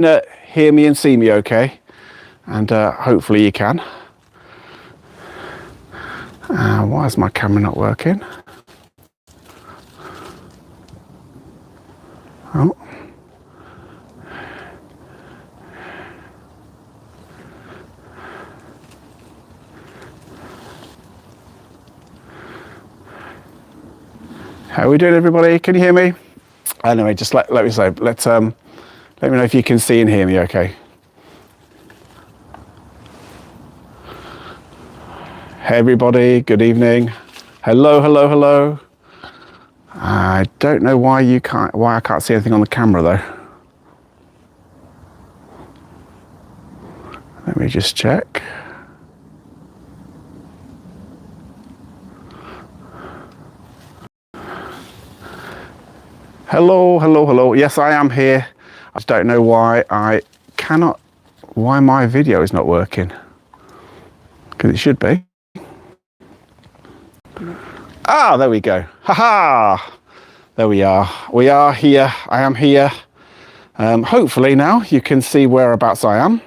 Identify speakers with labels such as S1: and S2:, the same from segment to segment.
S1: hear me and see me okay, and hopefully you can. Why is my camera not working? Oh. How are we doing, everybody? Can you hear me? Anyway, just let me say, let me know if you can see and hear me okay. Hey everybody, good evening. Hello, hello, hello. I don't know why I can't see anything on the camera though. Let me just check. Hello, hello, hello. Yes, I am here. I just don't know why why my video is not working. Because it should be. Ah, there we go. Haha. There we are. We are here. I am here. Hopefully now you can see whereabouts I am.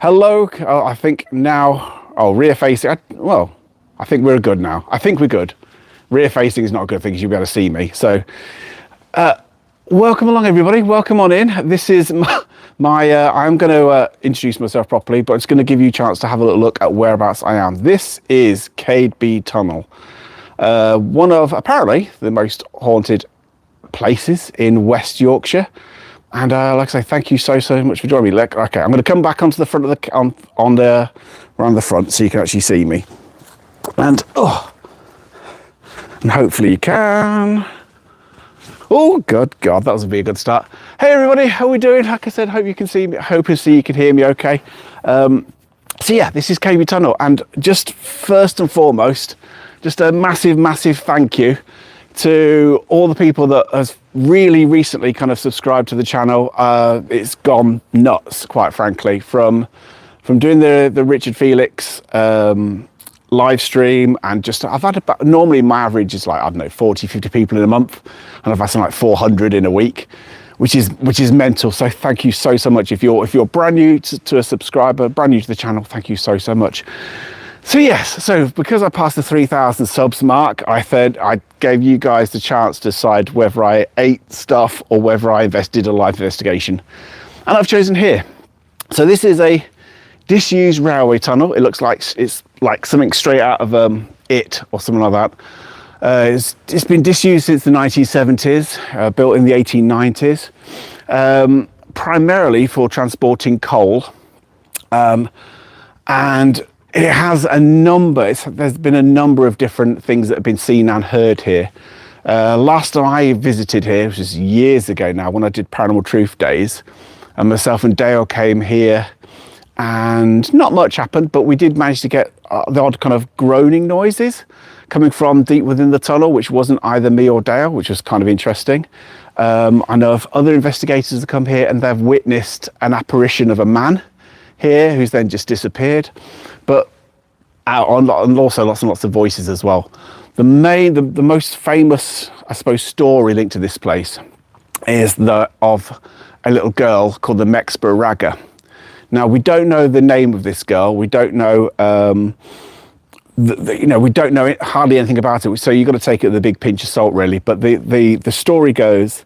S1: Hello. Oh, I think now. Oh, rear facing. Well, I think we're good now. I think we're good. Rear facing is not a good thing because you'll be able to see me. So, welcome along, everybody. Welcome on in. This is I'm going to introduce myself properly, but it's going to give you a chance to have a little look at whereabouts I am. This is Cadeby Tunnel, one of apparently the most haunted places in West Yorkshire. And like I say, thank you so much for joining me. Okay, I'm going to come back onto the front of around the front so you can actually see me. And and hopefully you can. Oh, God, that was a very good start. Hey, everybody, how are we doing? Like I said, hope you can see me. Hope you can hear me okay. So, yeah, this is Cadeby Tunnel. And just first and foremost, just a massive, massive thank you to all the people that have really recently kind of subscribed to the channel. It's gone nuts, quite frankly, from doing the Richard Felix live stream, and just I've had about, normally my average is like, I don't know, 40-50 people in a month, and I've had something like 400 in a week, which is mental. So thank you so much. If you're brand new to a subscriber, brand new to the channel, thank you so much. So yes, so because I passed the 3,000 subs mark, I thought I gave you guys the chance to decide whether I ate stuff or whether I did a live investigation, and I've chosen here. So this is a disused railway tunnel. It looks like it's like something straight out of It or something like that. It's been disused since the 1970s, built in the 1890s, primarily for transporting coal, and it has there's been a number of different things that have been seen and heard here. Last time I visited here, which is years ago now, when I did Paranormal Truth Days, and myself and Dale came here, and not much happened, but we did manage to get the odd kind of groaning noises coming from deep within the tunnel, which wasn't either me or Dale, which was kind of interesting. I know of other investigators that come here and they've witnessed an apparition of a man here who's then just disappeared, but and also lots and lots of voices as well. The most famous, I suppose, story linked to this place is of a little girl called the Mexborough Ragger. Now, we don't know the name of this girl. We don't know, we don't know hardly anything about it. So you've got to take it with a big pinch of salt, really. But the story goes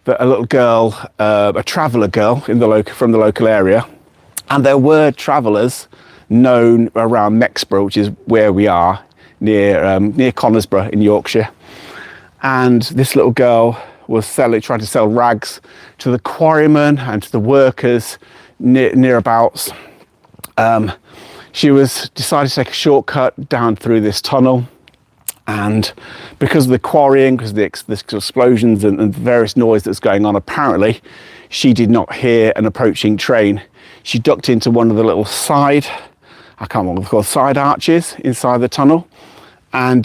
S1: that a little girl, a traveller girl from the local area, and there were travellers known around Mexborough, which is where we are, near Conisborough in Yorkshire. And this little girl was trying to sell rags to the quarrymen and to the workers nearabouts. She decided to take a shortcut down through this tunnel, and because of the quarrying, because of the explosions and various noise that's going on, apparently she did not hear an approaching train. She ducked into one of the little I can't remember what they're called, side arches inside the tunnel, and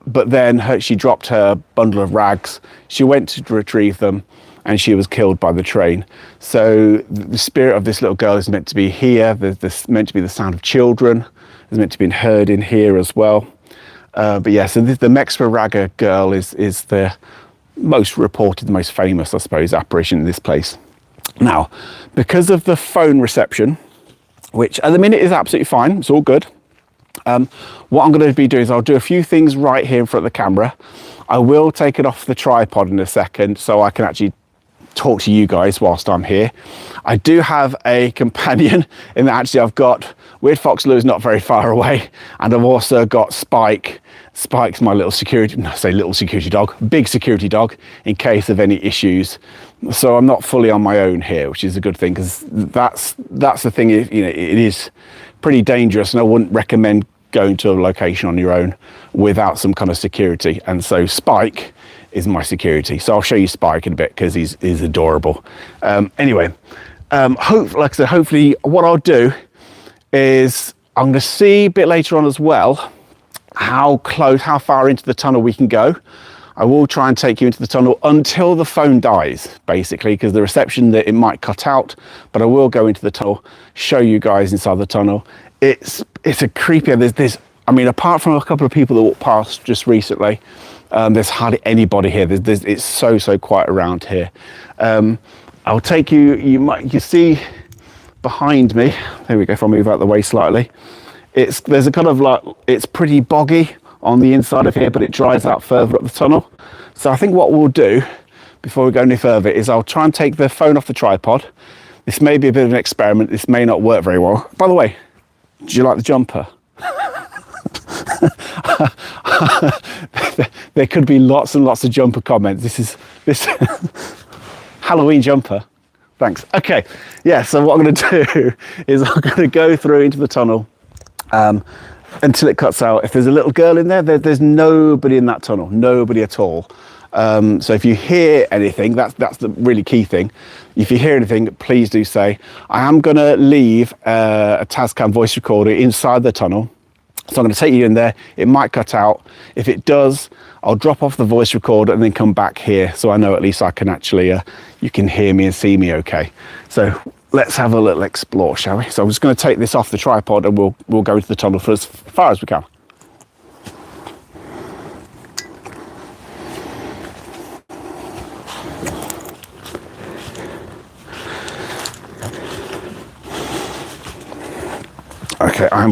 S1: but then she dropped her bundle of rags. She went to retrieve them, and she was killed by the train. So the spirit of this little girl is meant to be here. There's meant to be the sound of children. It's meant to be heard in here as well. But yeah, so the Mexborough Ragger girl is the most reported, the most famous, I suppose, apparition in this place. Now, because of the phone reception, which at the minute is absolutely fine, it's all good. What I'm going to be doing is I'll do a few things right here in front of the camera. I will take it off the tripod in a second so I can actually talk to you guys whilst I'm here. I do have a companion in that actually I've got Weird Fox Lou is not very far away, and I've also got Spike. Spike's my little security, no, I say little security dog, big security dog in case of any issues. So I'm not fully on my own here, which is a good thing, because that's the thing, you know, it is pretty dangerous, and I wouldn't recommend going to a location on your own without some kind of security. And so Spike is my security. So I'll show you Spike in a bit because he's adorable. Anyway, like I said, hopefully what I'll do is I'm going to see a bit later on as well how far into the tunnel we can go. I will try and take you into the tunnel until the phone dies, basically, because the reception that it might cut out, but I will go into the tunnel, show you guys inside the tunnel. It's a creepy, I mean, apart from a couple of people that walked past just recently, there's hardly anybody here. It's so quiet around here. I'll take you, you see behind me, there we go, if I move out the way slightly, there's a kind of like, it's pretty boggy on the inside of here, but it dries out further up the tunnel. So I think what we'll do before we go any further is I'll try and take the phone off the tripod. This may be a bit of an experiment. This may not work very well. By the way, do you like the jumper? There could be lots and lots of jumper comments. This Halloween jumper. Thanks. Okay. Yeah. So what I'm going to do is I'm going to go through into the tunnel until it cuts out. If there's a little girl in there's nobody in that tunnel. Nobody at all. So if you hear anything, that's the really key thing. If you hear anything, please do say. I am going to leave a Tascam voice recorder inside the tunnel. So I'm going to take you in there. It might cut out. If it does, I'll drop off the voice recorder and then come back here, so I know at least I can actually, you can hear me and see me okay. So let's have a little explore, shall we? So I'm just going to take this off the tripod and we'll go into the tunnel for as far as we can. Okay, I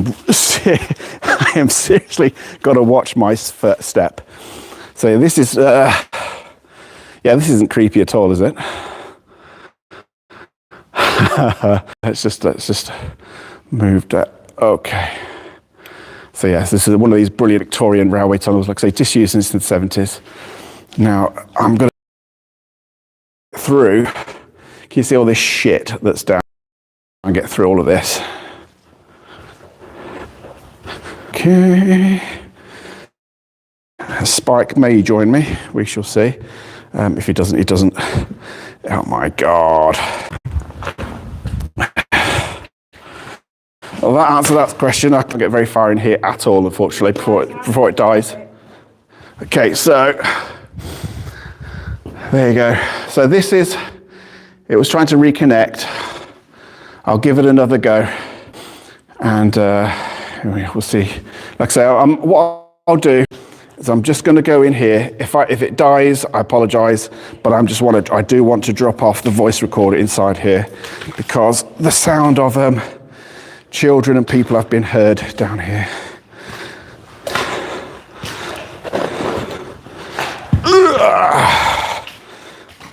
S1: am seriously got to watch my step. So this is, yeah, this isn't creepy at all, is it? let's just move that. Okay. So yes, this is one of these brilliant Victorian railway tunnels, like I say, just used since the 70s. Now I'm going to through. Can you see all this shit that's down? And get through all of this. Okay. Spike may join me. We shall see. If he doesn't, he doesn't. Oh my God. Well, that answers that question. I can't get very far in here at all, unfortunately, before it dies. Okay, so there you go. So it was trying to reconnect. I'll give it another go, and we'll see. Like I say, what I'll do is I'm just going to go in here. If it dies, I apologise, but I do want to drop off the voice recorder inside here because the sound of children and people have been heard down here.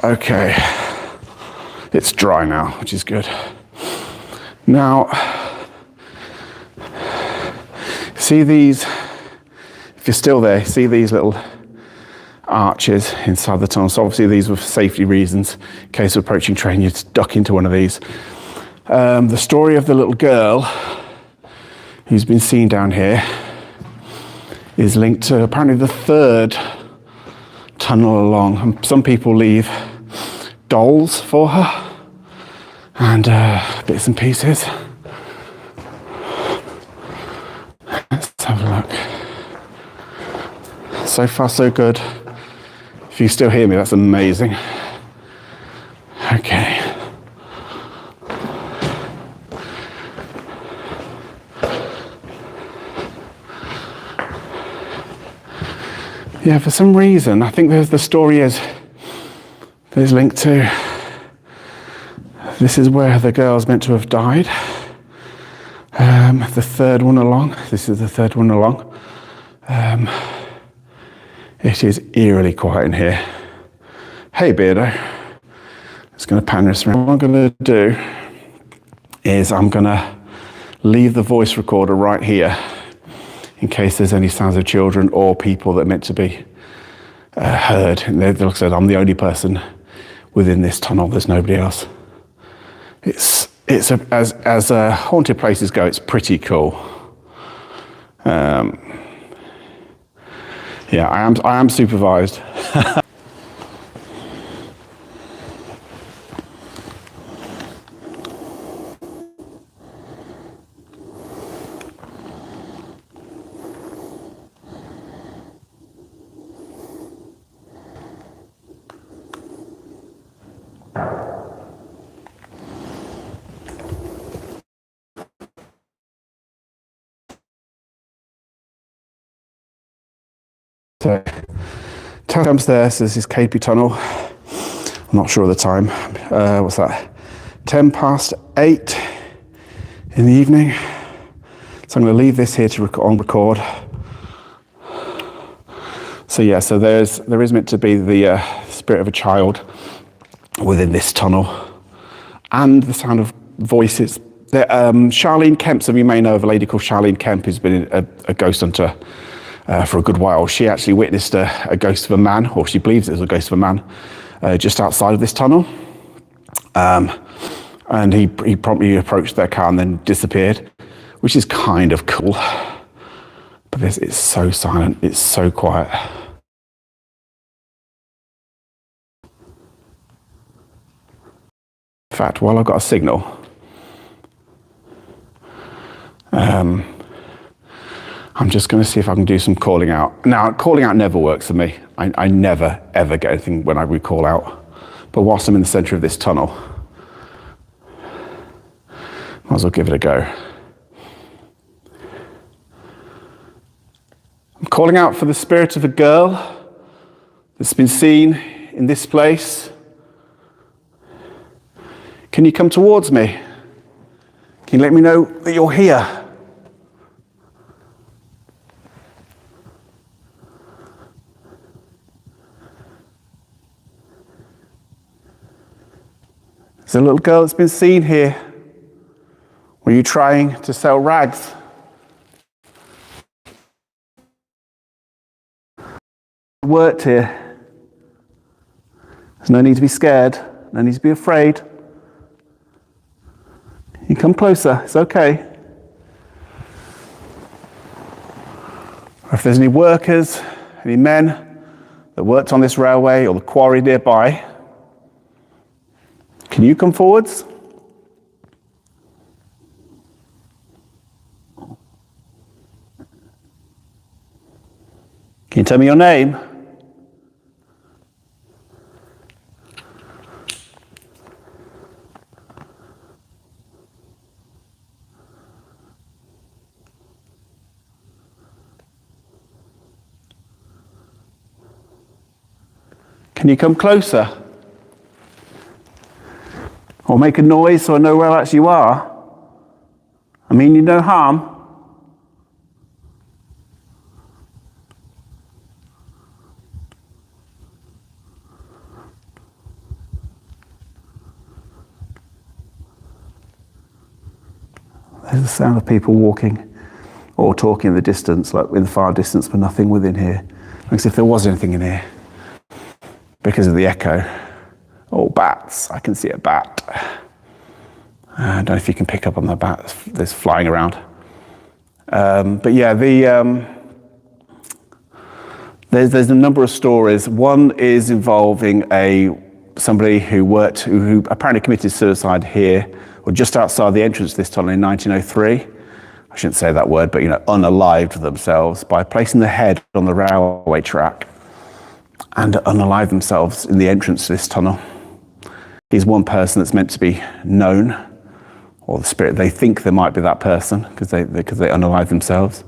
S1: Okay, it's dry now, which is good. Now, see these, if you're still there, see these little arches inside the tunnel. So obviously these were for safety reasons. In case of approaching train, you'd duck into one of these. The story of the little girl who's been seen down here is linked to apparently the third tunnel along. Some people leave dolls for her and bits and pieces. Let's have a look. So far, so good. If you still hear me, that's amazing. Okay. Yeah, for some reason, I think the story is there's linked to This is where the girl's meant to have died. The third one along. This is the third one along. It is eerily quiet in here. Hey, Beardo. Just going to pan this around. What I'm going to do is I'm going to leave the voice recorder right here in case there's any sounds of children or people that are meant to be heard. And like I said, I'm the only person within this tunnel. There's nobody else. It's as haunted places go, it's pretty cool. Yeah, I am supervised. So, comes there, so this is KP Tunnel. I'm not sure of the time. What's that? 10 past 8 in the evening. So I'm going to leave this here to record. So yeah, so there is meant to be the spirit of a child within this tunnel, and the sound of voices. Charlene Kemp, some of you may know of a lady called Charlene Kemp who's been a ghost hunter for a good while. She actually witnessed a ghost of a man, or she believes it was a ghost of a man, just outside of this tunnel. And he promptly approached their car and then disappeared, which is kind of cool. But it's so silent, it's so quiet. In fact, while I've got a signal, I'm just going to see if I can do some calling out. Now, calling out never works for me. I never, ever get anything when I call out. But whilst I'm in the centre of this tunnel, might as well give it a go. I'm calling out for the spirit of a girl that's been seen in this place. Can you come towards me? Can you let me know that you're here? There's a little girl that's been seen here. Were you trying to sell rags? Worked here. There's no need to be scared. No need to be afraid. You come closer. It's okay. Or if there's any workers, any men that worked on this railway or the quarry nearby, can you come forwards? Can you tell me your name? Can you come closer? Or make a noise so I know where actually you are? I mean you no harm. There's the sound of people walking or talking in the distance, like in the far distance, but nothing within here. Like as if there was anything in here because of the echo. Oh, bats. I can see a bat. I don't know if you can pick up on the bat that's flying around. But yeah, there's a number of stories. One is involving somebody who apparently committed suicide here, or just outside the entrance to this tunnel in 1903. I shouldn't say that word, but unalived themselves by placing their head on the railway track and unalive themselves in the entrance to this tunnel. He's one person that's meant to be known, or the spirit, they think there might be that person because they unalive themselves.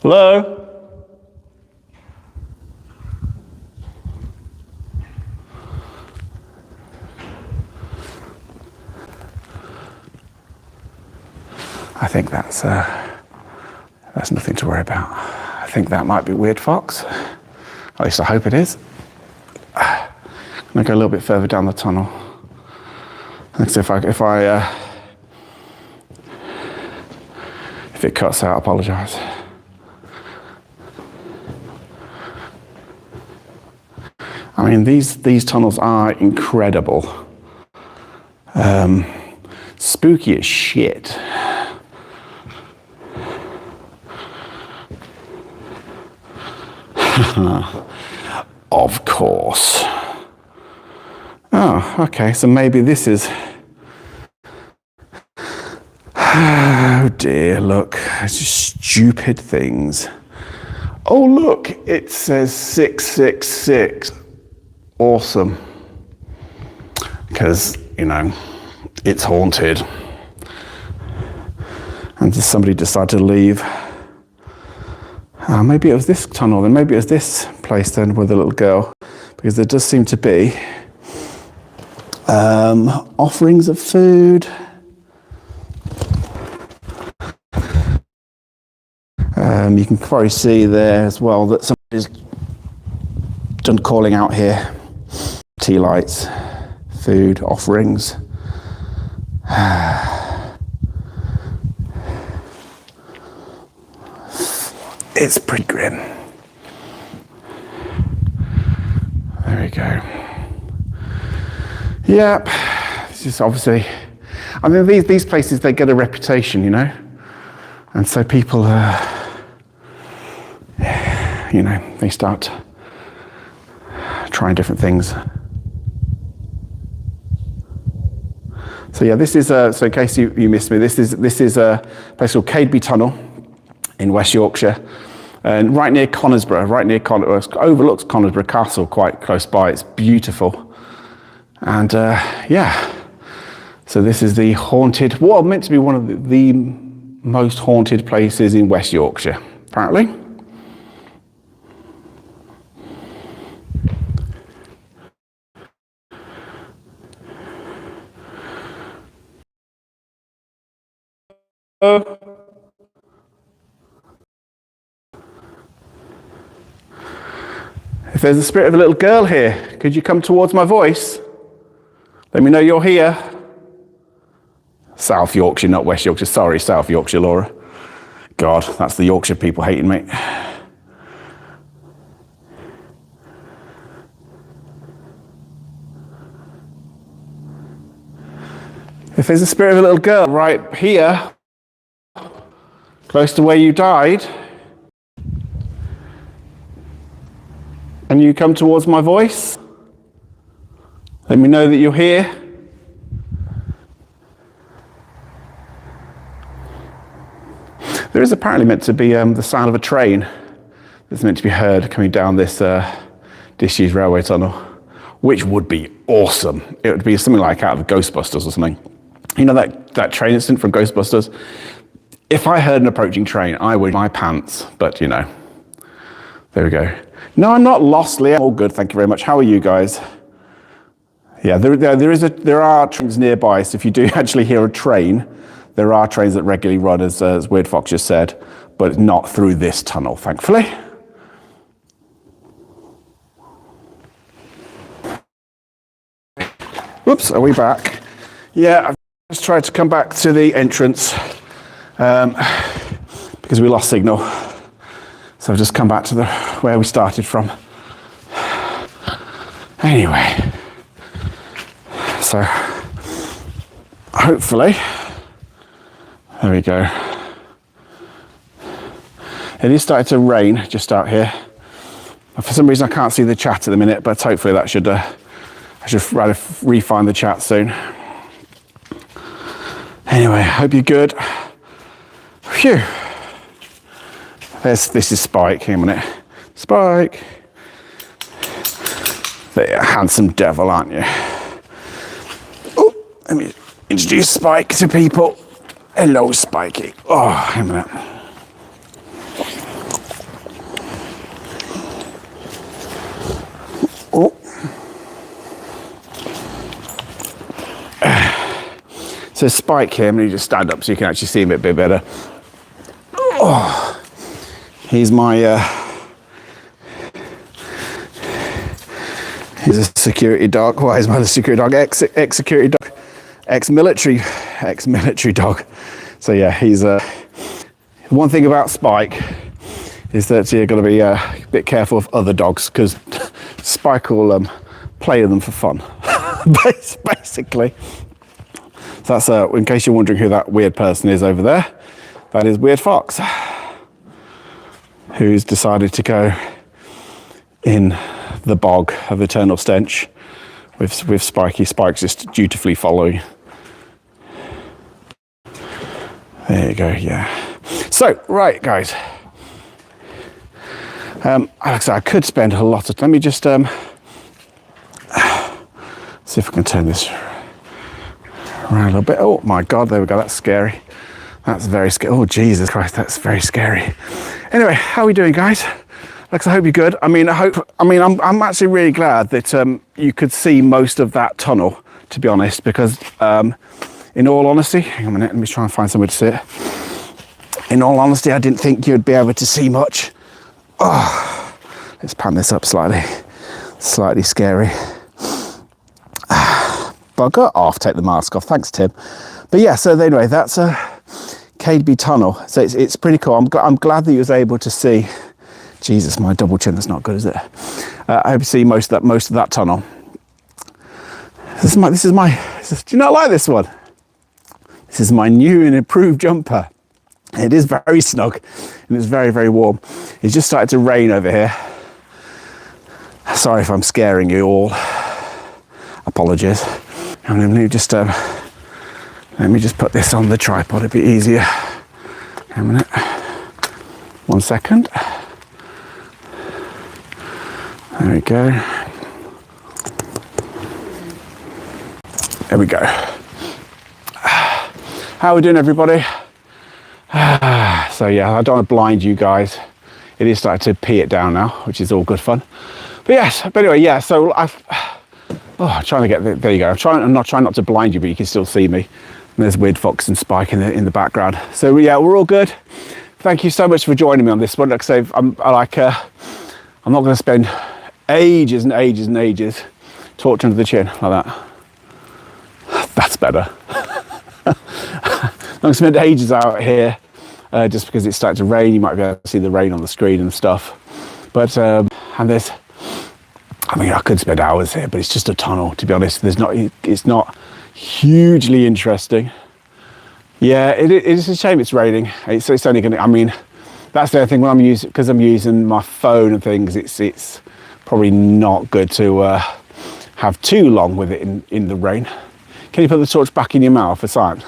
S1: Hello? I think that's nothing to worry about. I think that might be Weird Fox. At least I hope it is. I'm gonna go a little bit further down the tunnel. So if it cuts out, I apologise. I mean, these tunnels are incredible. Spooky as shit. Of course. Oh, okay, so maybe this is... Oh dear, look, it's just stupid things. Oh look, it says 666. Awesome. Because, you know, it's haunted. And somebody decided to leave. Maybe it was this tunnel, then maybe it was this place then with the little girl. Because there does seem to be offerings of food. You can probably see there as well that somebody's done calling out here. Tea lights, food, offerings. It's pretty grim. There we go. Yep, this is obviously, I mean, these places, they get a reputation, you know? And so people, you know, they start trying different things. So yeah, this is, so in case you missed me, this is a place called Cadeby Tunnel in West Yorkshire. And right near Conisbrough, overlooks Conisbrough Castle, quite close by. It's beautiful. And yeah, so this is the haunted, well, meant to be one of the most haunted places in West Yorkshire, apparently. If there's the spirit of a little girl here, could you come towards my voice? Let me know you're here. South Yorkshire, not West Yorkshire. Sorry, South Yorkshire, Laura. God, that's the Yorkshire people hating me. If there's a spirit of a little girl right here, close to where you died, and you come towards my voice, let me know that you're here. There is apparently meant to be the sound of a train that's meant to be heard coming down this disused railway tunnel, which would be awesome. It would be something like out of Ghostbusters or something. You know that train incident from Ghostbusters? If I heard an approaching train, I would my pants, but you know, there we go. No, I'm not lost, Leah. All good, thank you very much. How are you guys? Yeah, there are trains nearby, so if you do actually hear a train, there are trains that regularly run, as Weird Fox just said, but not through this tunnel, thankfully. Whoops, are we back? Yeah, I've just tried to come back to the entrance because we lost signal. So I've just come back to where we started from. Anyway, so hopefully, there we go. It is starting to rain just out here. For some reason I can't see the chat at the minute, but hopefully that should, I should rather re-find the chat soon. Anyway, hope you're good. Phew. This is Spike, hang on a minute. Spike. There, handsome devil, aren't you? Oh, let me introduce Spike to people. Hello, Spikey. Oh, hang on a minute. So Spike here, I'm going to just stand up so you can actually see him a bit better. Oh, he's my, he's a security dog. Why is my security dog? Ex-security dog, ex-military dog. So yeah, he's, one thing about Spike is that you're going to be a bit careful of other dogs, because Spike will play with them for fun, basically. So that's, in case you're wondering who that weird person is over there, that is Weird Fox, who's decided to go in the bog of eternal stench with Spikey. Spike's just dutifully following. There you go, yeah. So, right, guys. Like I said, I could spend a lot of time. Let me just see if I can turn this around a little bit. Oh my God, there we go. That's scary. That's very scary. Oh Jesus Christ, that's very scary. Anyway, how are we doing, guys? Like, I hope you're good. I'm actually really glad that you could see most of that tunnel, to be honest, because in all honesty, hang on a minute, let me try and find somewhere to sit. In all honesty, I didn't think you'd be able to see much. Oh, let's pan this up slightly. Slightly scary. Bugger off, take the mask off. Thanks, Tim. But yeah, so anyway, that's a Cadeby tunnel. So it's pretty cool. I'm glad that you was able to see. Jesus, my double chin, that's not good, is it? I hope you see most of that tunnel. Do you not like this one? This is my new and improved jumper. It is very snug and it's very, very warm. It's just started to rain over here. Sorry if I'm scaring you all. Apologies. And let me just put this on the tripod a bit easier. Hang on a minute. 1 second. There we go. There we go. How are we doing, everybody? So yeah, I don't want to blind you guys. It is starting to pee it down now, which is all good fun. But yes, but anyway, yeah, so I'm trying to get, there you go. I'm not trying not to blind you, but you can still see me. And there's Weird Fox and Spike in the background. So yeah, we're all good. Thank you so much for joining me on this one. Like I say, I'm not going to spend ages and ages and ages torturing to the chin like that. That's better. I'm going to spend ages out here just because it's starting to rain. You might be able to see the rain on the screen and stuff. But, I could spend hours here, but it's just a tunnel, to be honest. It's not hugely interesting. Yeah, it is a shame it's raining. It's only going to, that's the other thing, when because I'm using my phone and things, it's probably not good to have too long with it in the rain. Can you put the torch back in your mouth for science?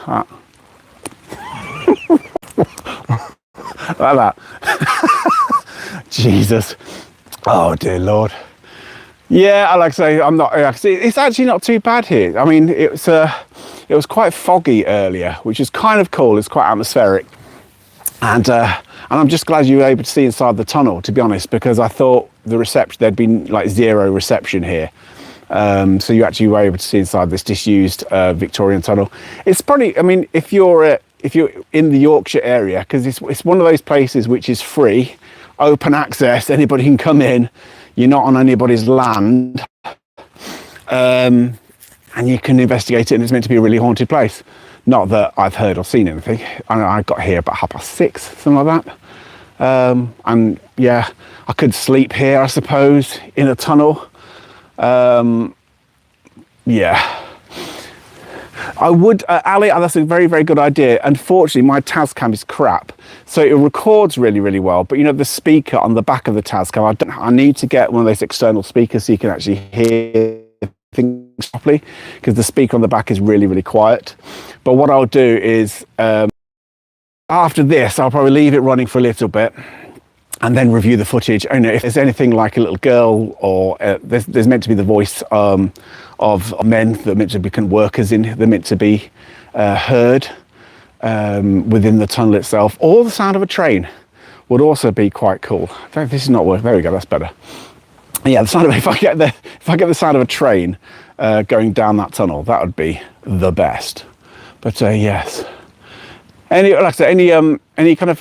S1: Like that. Jesus. Oh dear Lord. Yeah, like I say, it's actually not too bad here. It was quite foggy earlier, which is kind of cool. It's quite atmospheric. And I'm just glad you were able to see inside the tunnel, to be honest, because I thought there'd been like zero reception here. So you actually were able to see inside this disused Victorian tunnel. It's probably, if you're in the Yorkshire area, because it's one of those places which is free, open access, anybody can come in, you're not on anybody's land, and you can investigate it, and it's meant to be a really haunted place. Not that I've heard or seen anything. I got here about 6:30, something like that. And yeah, I could sleep here, I suppose, in a tunnel. Yeah. I would, Ali, that's a very, very good idea. Unfortunately, my Tascam is crap. So it records really, really well. But the speaker on the back of the Tascam, I need to get one of those external speakers so you can actually hear things properly, because the speaker on the back is really, really quiet. But what I'll do is, after this, I'll probably leave it running for a little bit and then review the footage. If there's anything like a little girl, or there's meant to be the voice of men that are meant to become workers they're meant to be heard within the tunnel itself, or the sound of a train would also be quite cool. This is not working. There we go, that's better. Yeah, the sound of, if I get the sound of a train going down that tunnel, that would be the best. But yes. Like I said, any kind of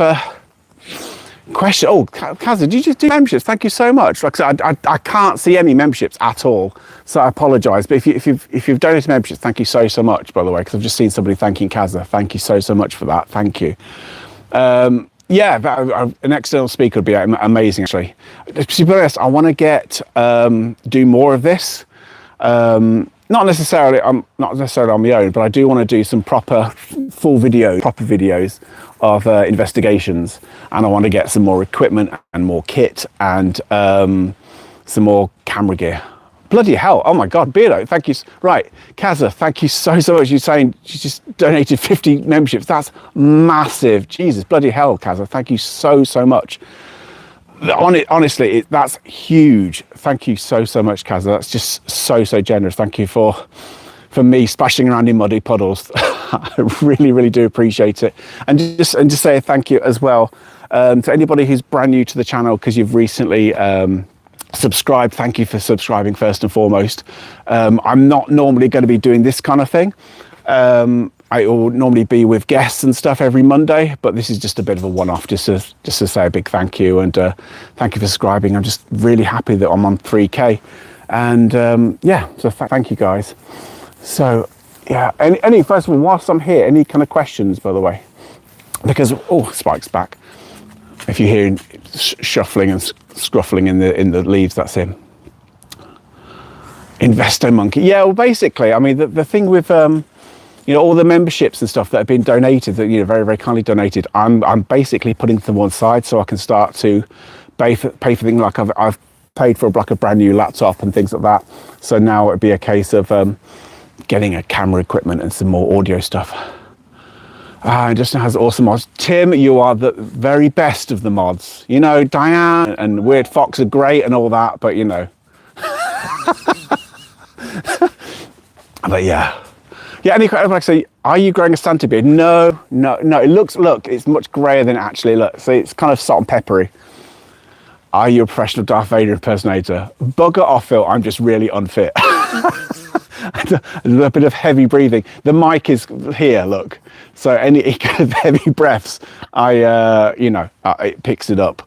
S1: question? Oh, Kaz, did you just do memberships? Thank you so much. Like I said, I can't see any memberships at all, so I apologise. But if you've donated memberships, thank you so much. By the way, because I've just seen somebody thanking Kaz. Thank you so much for that. Thank you. Yeah, an external speaker would be amazing. Actually, to be honest, I want to do more of this. Not necessarily on my own, but I do want to do some proper videos of investigations, and I want to get some more equipment and more kit and some more camera gear. Bloody hell! Oh my God, Beardo, thank you. Right, Kaza, thank you so much. You're saying you just donated 50 memberships. That's massive. Jesus, bloody hell, Kaza, thank you so much. Honestly, that's huge. Thank you so much, Kaza. That's just so generous. Thank you for me splashing around in muddy puddles. I really do appreciate it. And just say thank you as well to anybody who's brand new to the channel because you've recently subscribed. Thank you for subscribing first and foremost. I'm not normally going to be doing this kind of thing. I will normally be with guests and stuff every Monday, but this is just a bit of a one-off, just to say a big thank you and thank you for subscribing. I'm just really happy that I'm on 3K, and yeah, so thank you guys. So yeah, any first of all, whilst I'm here, any kind of questions, by the way? Because Spike's back. If you hear shuffling and scruffling in the leaves, that's him. Investo Monkey. Yeah, well, basically, I mean, the thing with all the memberships and stuff that have been donated, that very kindly donated, I'm basically putting them to one side so I can start to pay for things like I've paid for a brand new laptop and things like that. So now it'd be a case of getting a camera equipment and some more audio stuff. Justin has awesome mods. Tim, you are the very best of the mods. Diane and Weird Fox are great and all that, but but yeah. Yeah, like I say, are you growing a Santa beard? No. Look, it's much grayer than it actually looks. See, it's kind of salt and peppery. Are you a professional Darth Vader impersonator? Bugger off, Phil. I'm just really unfit. A bit of heavy breathing. The mic is here, look. So any kind of heavy breaths, it picks it up.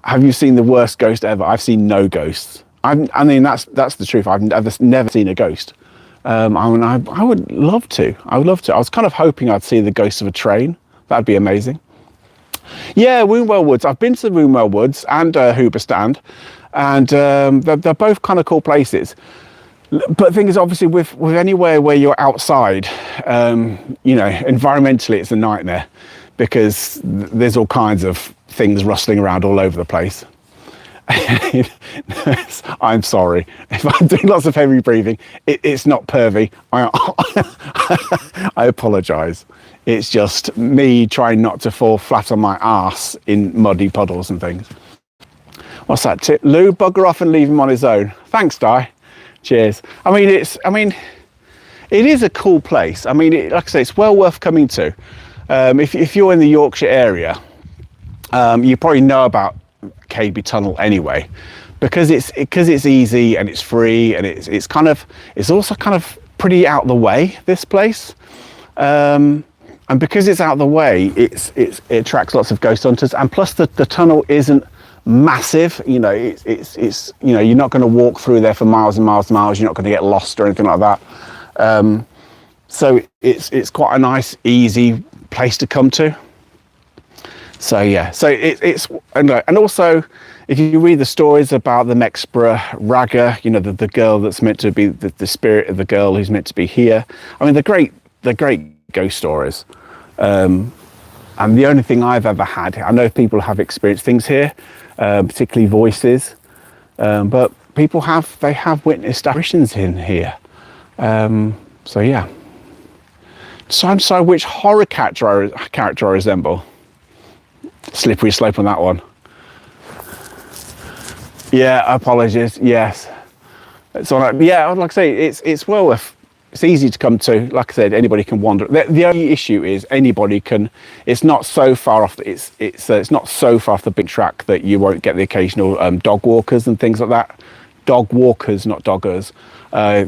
S1: Have you seen the worst ghost ever? I've seen no ghosts. I mean, that's the truth. I've never seen a ghost. I would love to. I was kind of hoping I'd see the ghost of a train. That'd be amazing. Yeah, Wombwell Woods. I've been to the Wombwell Woods and Hoover Stand, and they're both kind of cool places. But the thing is, obviously, with anywhere where you're outside, environmentally, it's a nightmare because there's all kinds of things rustling around all over the place. I'm sorry if I'm doing lots of heavy breathing. It's not pervy. I apologise. It's just me trying not to fall flat on my arse in muddy puddles and things. What's that tip? Lou, bugger off and leave him on his own. Thanks, Di. Cheers. I mean, it is a cool place. I mean, like I say, it's well worth coming to. If you're in the Yorkshire area, you probably know about KB Tunnel anyway, because it's easy and it's free and it's also kind of pretty out the way, this place, and because it's out the way, it attracts lots of ghost hunters, and plus the tunnel isn't massive. It's you're not going to walk through there for miles and miles and miles. You're not going to get lost or anything like that. So it's quite a nice, easy place to come to. So yeah, so it's and also if you read the stories about the Mexborough Ragger, the girl that's meant to be the spirit of the girl who's meant to be here. I mean, they're great ghost stories. And the only thing I've ever had, I know people have experienced things here, particularly voices, but people have witnessed apparitions in here. So yeah. So I'm sorry, which horror character I resemble? Slippery slope on that one. Yeah, apologies. Yes, it's all right. Yeah, like I say, it's well worth. It's easy to come to. Like I said, anybody can wander. The only issue is anybody can. It's not so far off. It's not so far off the big track that you won't get the occasional dog walkers and things like that. Dog walkers, not doggers.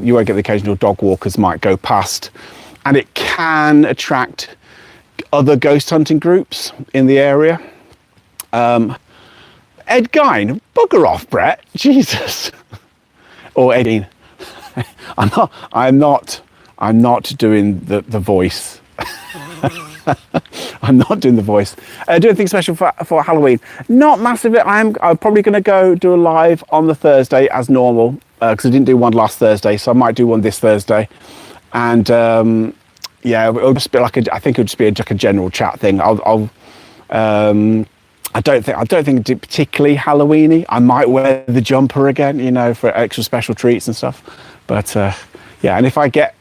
S1: You won't get the occasional dog walkers might go past, and it can attract other ghost hunting groups in the area. Ed Gein, bugger off, Brett. Jesus. Or Eddie. I'm not doing the voice. I'm not doing the voice. Doing anything special for Halloween? Not massively. I'm probably going to go do a live on the Thursday as normal, because I didn't do one last Thursday, so I might do one this Thursday. And yeah, it'll just be like I think it'll just be like a general chat thing. I don't think it's particularly Halloweeny. I might wear the jumper again, you know, for extra special treats and stuff. But yeah, and if I get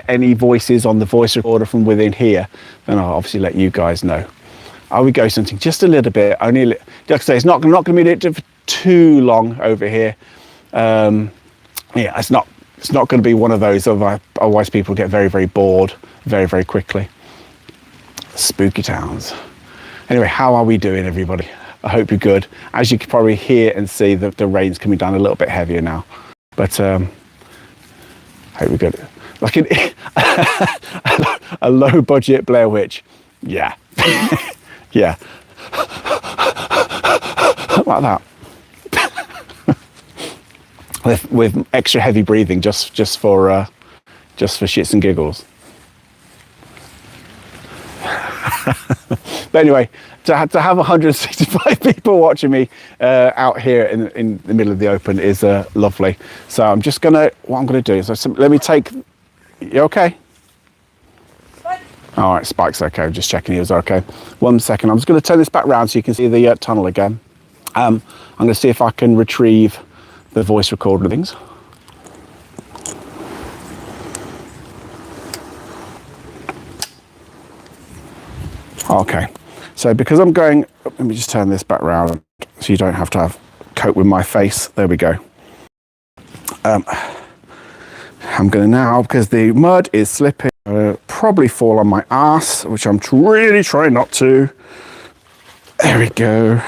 S1: any voices on the voice recorder from within here, then I'll obviously let you guys know. I'll be ghost hunting just a little bit. Only, like I say, it's not going to be lit for too long over here. Yeah, it's not going to be one of those. Otherwise, people get very, very bored very, very quickly. Spooky towns. Anyway, how are we doing, everybody? I hope you're good. As you can probably hear and see, the rain's coming down a little bit heavier now. But I hope we're good. Like a low-budget Blair Witch. Yeah. Yeah. Like that. with extra heavy breathing, just for shits and giggles. But anyway, to have 165 people watching me out here in the middle of the open is lovely. So I'm just what I'm gonna do is let me take. You okay? All right, Spike's okay. I'm just checking he was okay. 1 second. I'm just going to turn this back round so you can see the tunnel again. I'm going to see if I can retrieve the voice recorder things. Okay, so because I'm going, let me just turn this back round so you don't have to cope with my face. There we go. I'm going to now, because the mud is slipping, probably fall on my ass, which I'm really trying not to. There we go.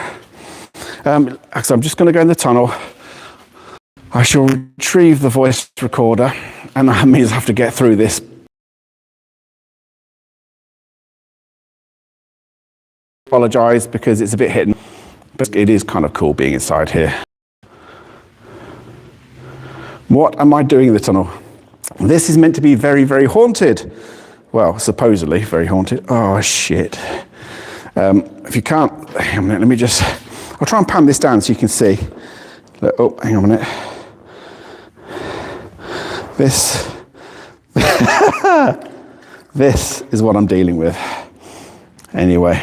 S1: So I'm just going to go in the tunnel. I shall retrieve the voice recorder, and that means I have to get through this. Apologise because it's a bit hidden, but it is kind of cool being inside here. What am I doing in the tunnel? This is meant to be very, very haunted. Well, supposedly very haunted. Oh, shit. If you can't, hang on a minute, let me just, I'll try and pan this down so you can see. Oh, hang on a minute. This, this is what I'm dealing with. Anyway.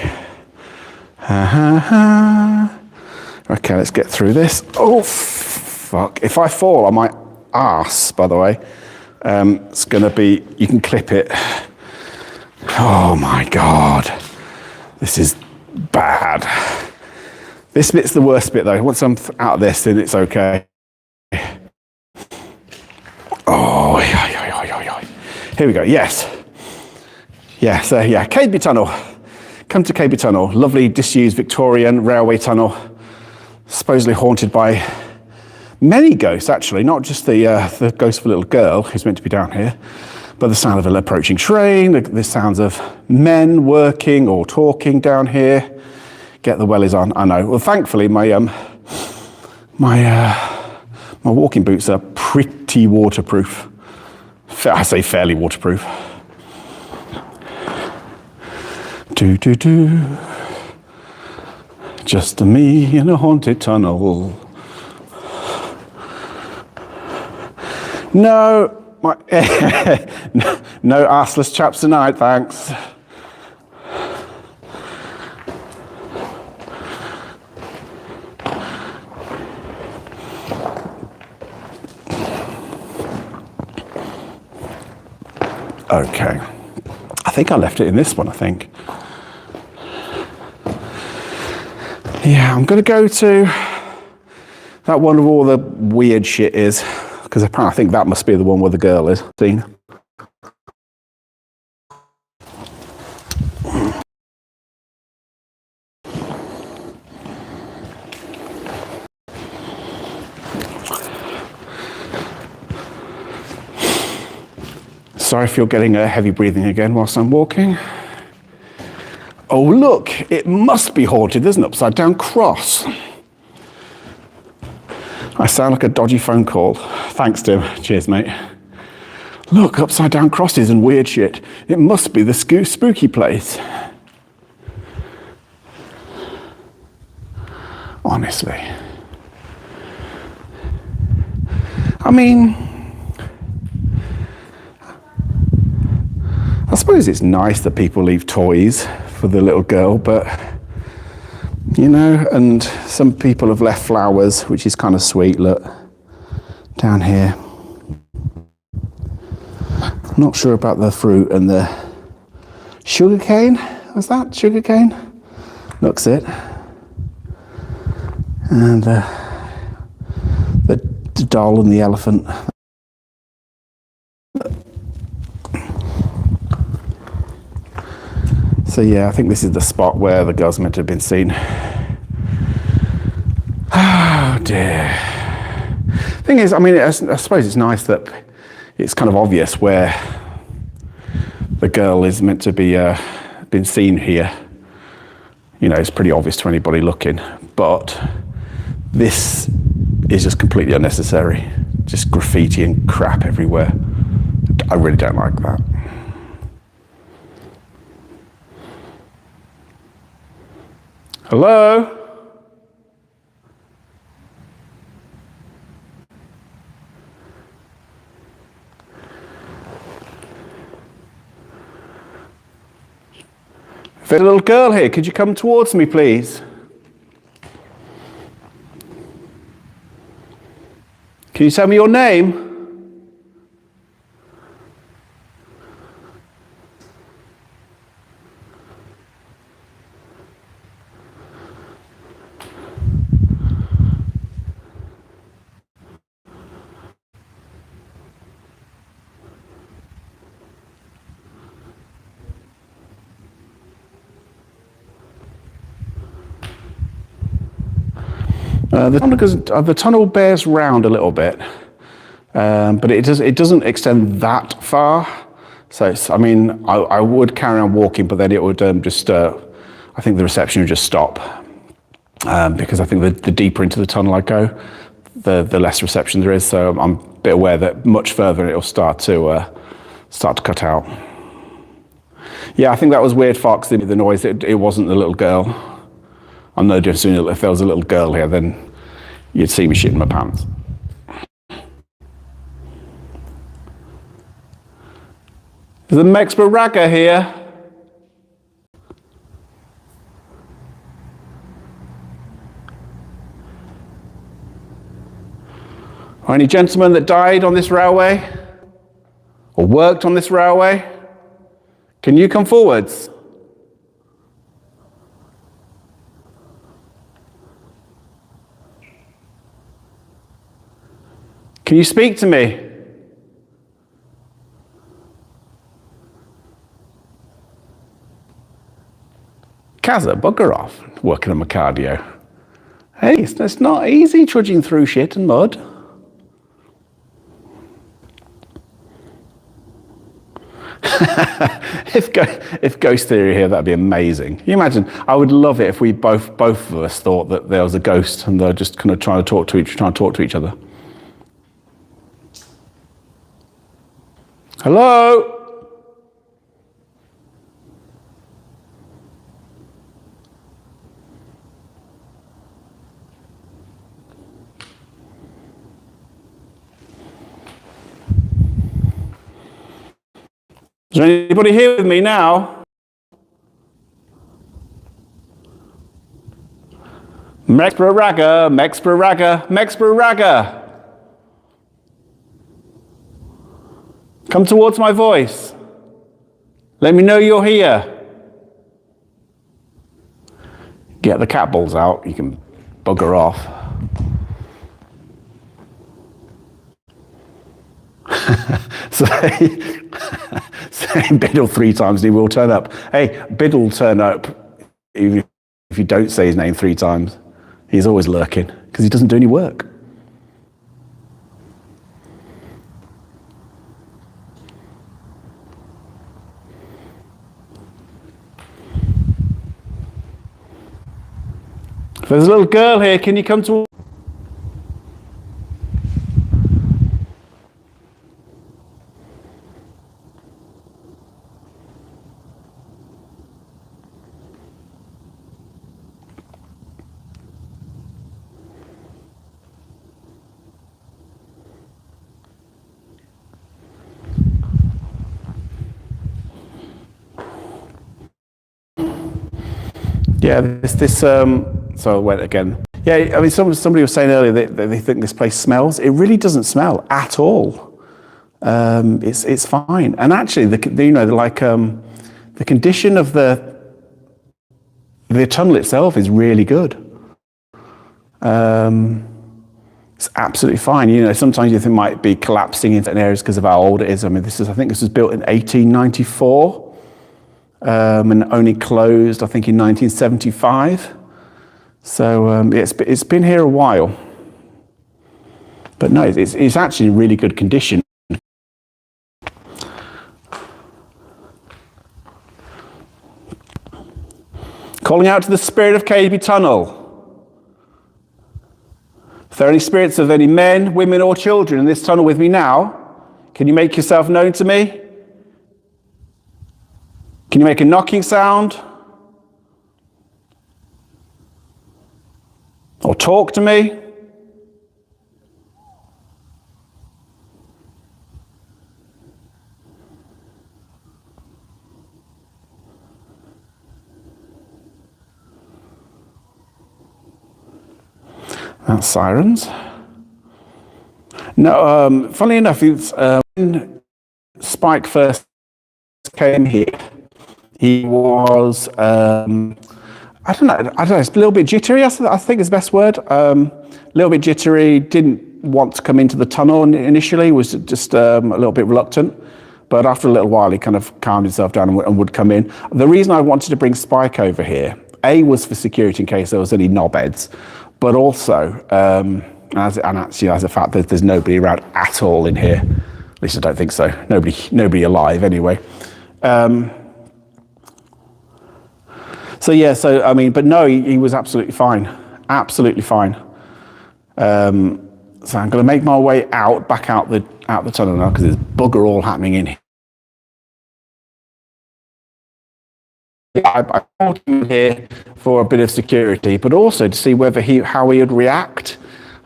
S1: Okay, let's get through this. Oh, fuck. If I fall on my ass, by the way, it's going to be, you can clip it. Oh my God. This is bad. This bit's the worst bit though. Once I'm out of this, then it's okay. Oh, here we go. Yes. Yeah, so yeah, Cadeby Tunnel. Come to Cadeby Tunnel. Lovely disused Victorian railway tunnel. Supposedly haunted by many ghosts, actually, not just the ghost of a little girl who's meant to be down here, but the sound of an approaching train, the sounds of men working or talking down here. Get the wellies on, I know. Well, thankfully, my walking boots are pretty waterproof. I say fairly waterproof. Do. Just me in a haunted tunnel. No, no arseless chaps tonight, thanks. Okay, I think I left it in this one, I think. Yeah, I'm going to go to that one where all the weird shit is, because apparently I think that must be the one where the girl is seen. Sorry if you're getting a heavy breathing again whilst I'm walking. Oh look, it must be haunted. There's an upside down cross. I sound like a dodgy phone call. Thanks, Tim. Cheers, mate. Look, upside down crosses and weird shit. It must be the spooky place. Honestly. I mean, I suppose it's nice that people leave toys for the little girl, but, you know, and some people have left flowers, which is kind of sweet. Look, down here. I'm not sure about the fruit and the sugar cane. Was that sugar cane? Looks it. And the doll and the elephant. So yeah, I think this is the spot where the girl's meant to have been seen. Oh dear. Thing is, I mean, I suppose it's nice that it's kind of obvious where the girl is meant to be been seen here. You know, it's pretty obvious to anybody looking, but this is just completely unnecessary. Just graffiti and crap everywhere. I really don't like that. Hello? There's a little girl here. Could you come towards me, please? Can you tell me your name? The tunnel bears round a little bit, but it doesn't extend that far. So I mean, I would carry on walking, but then it would I think the reception would just stop, because I think the deeper into the tunnel I go, the less reception there is. So I'm a bit aware that much further it'll start to cut out. Yeah, I think that was weird, Fox. The noise. It wasn't the little girl. I'm no different. If there was a little girl here, then you'd see me shitting my pants. Is the Mexborough Ragger here? Or any gentlemen that died on this railway? Or worked on this railway? Can you come forwards? Can you speak to me? Kazza, bugger off, working on my cardio. Hey, it's not easy trudging through shit and mud. If ghost theory here, that'd be amazing. Can you imagine? I would love it if we both of us thought that there was a ghost and they're just kind of trying to talk to each other. Hello? Is there anybody here with me now? Mexborough Ragger, Mexborough Ragger, Mexborough Ragger. Come towards my voice. Let me know you're here. Get the cat balls out, you can bugger off. Say Biddle 3 times and he will turn up. Hey, Biddle will turn up even if you don't say his name 3 times. He's always lurking because he doesn't do any work. There's a little girl here. Can you come to... Yeah, so I went again. Yeah, I mean, somebody was saying earlier that they think this place smells. It really doesn't smell at all. It's fine. And actually, the condition of the tunnel itself is really good. It's absolutely fine. You know, sometimes you think it might be collapsing in certain areas because of how old it is. I mean, I think this was built in 1894. And only closed, I think, in 1975. So it's been here a while. But no, it's actually in really good condition. Calling out to the spirit of KB Tunnel. If there are any spirits of any men, women, or children in this tunnel with me now, can you make yourself known to me? Can you make a knocking sound? Or talk to me? That's sirens. No, funnily enough, it's, when Spike first came here, he was, I don't know, it's a little bit jittery, I think is the best word. A little bit jittery, didn't want to come into the tunnel initially, was just a little bit reluctant. But after a little while, he kind of calmed himself down and would come in. The reason I wanted to bring Spike over here, A, was for security in case there was any knobheads, but also, as a fact, there's nobody around at all in here. At least I don't think so. Nobody alive anyway. So I mean, but no, he was absolutely fine. Absolutely fine. So I'm going to make my way back out the tunnel now, because there's bugger all happening in here. I called him here for a bit of security, but also to see how he would react.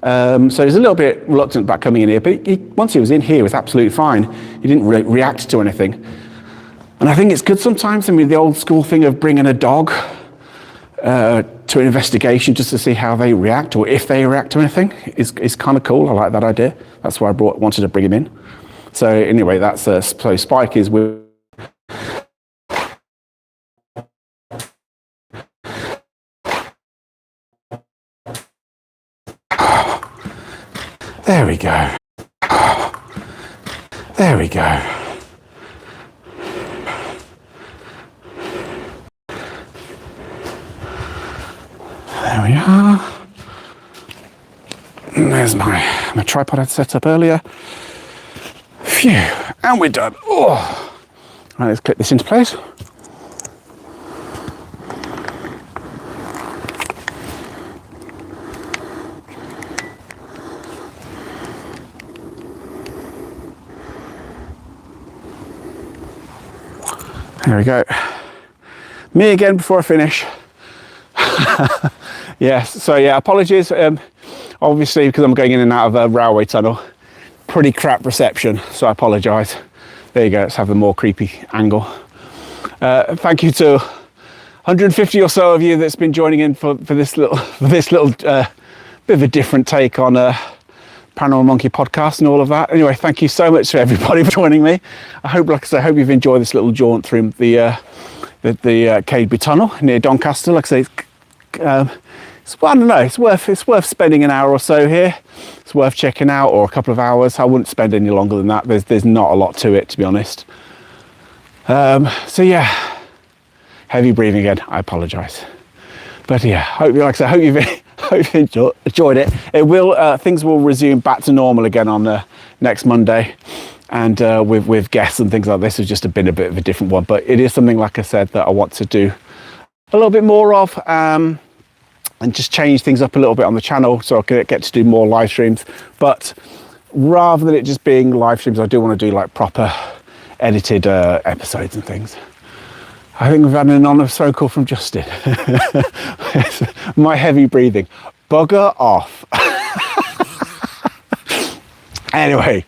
S1: So he's a little bit reluctant about coming in here, but once he was in here, he was absolutely fine. He didn't react to anything. And I think it's good sometimes. I mean, the old school thing of bringing a dog to an investigation just to see how they react, or if they react to anything, is kind of cool. I like that idea. That's why I wanted to bring him in. So anyway, so Spike is with. There we go. There we go. There we are. And there's my tripod I'd set up earlier. Phew, and we're done. Oh. Right, let's clip this into place. There we go. Me again before I finish. Yes, so yeah, apologies. Obviously, because I'm going in and out of a railway tunnel, pretty crap reception, so I apologise. There you go, let's have the more creepy angle. Thank you to 150 or so of you that's been joining in for this little bit of a different take on Paranormal Monkey podcast and all of that. Anyway, thank you so much to everybody for joining me. I hope you've enjoyed this little jaunt through the Cadeby Tunnel near Doncaster. Like I say, I don't know, it's worth spending an hour or so here. It's worth checking out, or a couple of hours. I wouldn't spend any longer than that. There's not a lot to it, to be honest. So yeah, heavy breathing again. I apologise, but yeah, hope you've enjoyed it. Things will resume back to normal again on next Monday, and with guests and things like this. It's just been a bit of a different one, but it is something, like I said, that I want to do a little bit more of. and just change things up a little bit on the channel so I can get to do more live streams. But rather than it just being live streams, I do want to do like proper edited episodes and things. I think we've had an anonymous phone call from Justin. My heavy breathing. Bugger off. Anyway,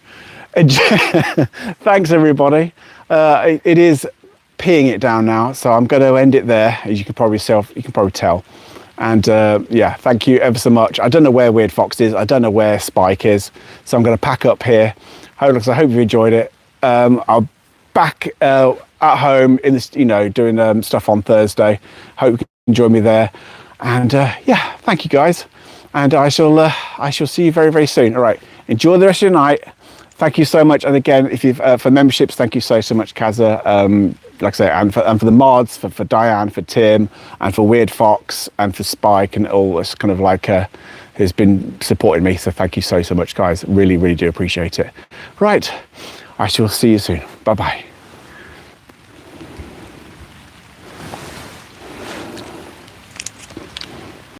S1: thanks everybody. It is peeing it down now, so I'm going to end it there, as you can probably tell. And yeah, thank you ever so much. I don't know where Weird Fox is. I don't know where Spike is. So I'm going to pack up here. I hope you enjoyed it. I'll back at home in this, doing stuff on Thursday. Hope you can join me there. And yeah, thank you guys. And I shall see you very, very soon. All right. Enjoy the rest of your night. Thank you so much. And again, if you've for memberships, thank you so much, Kaza. Like I say, and for the mods, for Diane, for Tim, and for Weird Fox, and for Spike, and all this kind of like who's been supporting me. So thank you so much, guys. Really, really do appreciate it. Right, I shall see you soon. Bye bye.